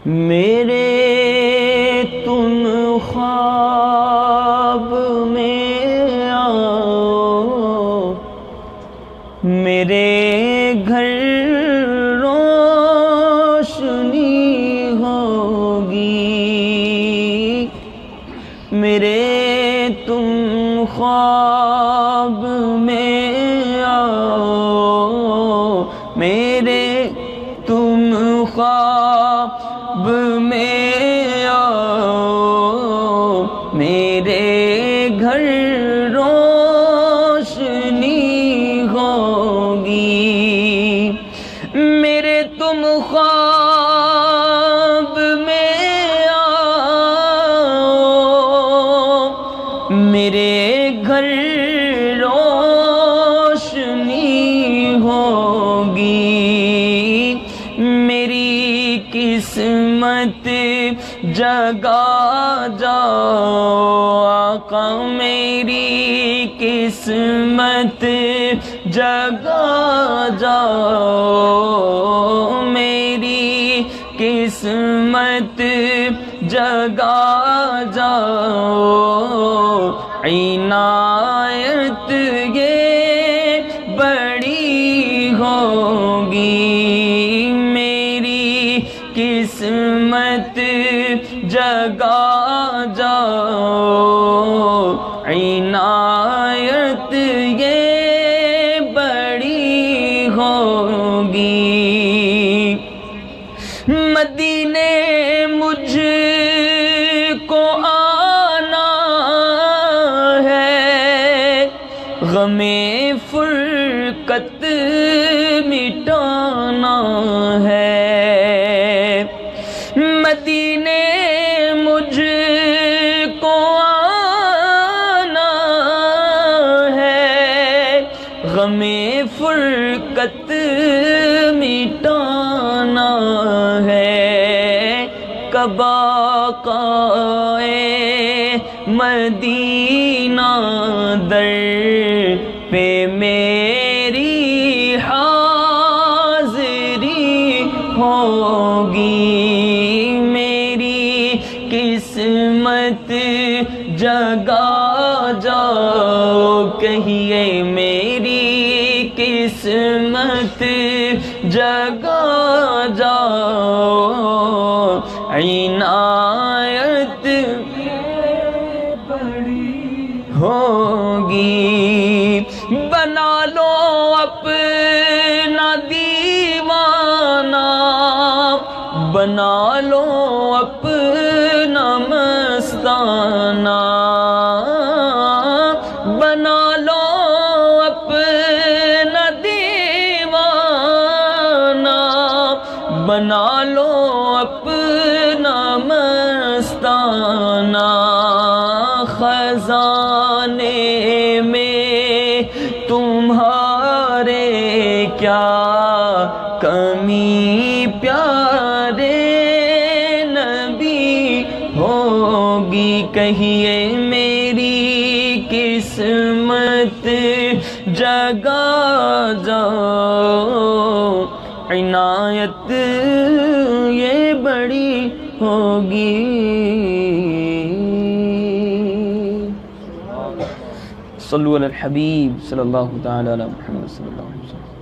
میرے تم خواب میں آؤ، میرے گھر روشنی ہوگی، میرے تم خواب میں آؤ، میرے تم خواب میں آؤ، میرے گھر روشنی ہوگی، میرے تم خواب میں آؤ، میرے گھر روشنی ہوگی، میری قسمت جگا جاؤ آقا، میری قسمت جگا جاؤ، میری قسمت جگا جاؤ، عنایت یہ بڑی ہوگی، میری قسمت جگا جاؤ، عنایت یہ بڑی ہوگی، مدینے مجھ کو آنا ہے، غم فرقت مٹانا ہے، مدینے مجھ کو آنا ہے، غم فرقت مٹانا ہے، کب آقائے مدینہ در پہ میری حاضری ہوگی، میری قسمت جگا جاؤ، کہیے میری قسمت جگا جاؤ، عنایت ہوگی، بنا لو اپنا دیوانہ، بنا لو اپنا مستانہ، بنا لو اپنا دیوانہ، بنا لو اپنا مستانہ، خزانے میں تمہارے کیا کمی، پیارے نبی ہوگی، کہیے میری قسمت جگا جاؤ، عنایت یہ بڑی ہوگی۔ صلو علی الحبیب صلی اللہ تعالی علی محمد صلی اللہ علیہ وسلم۔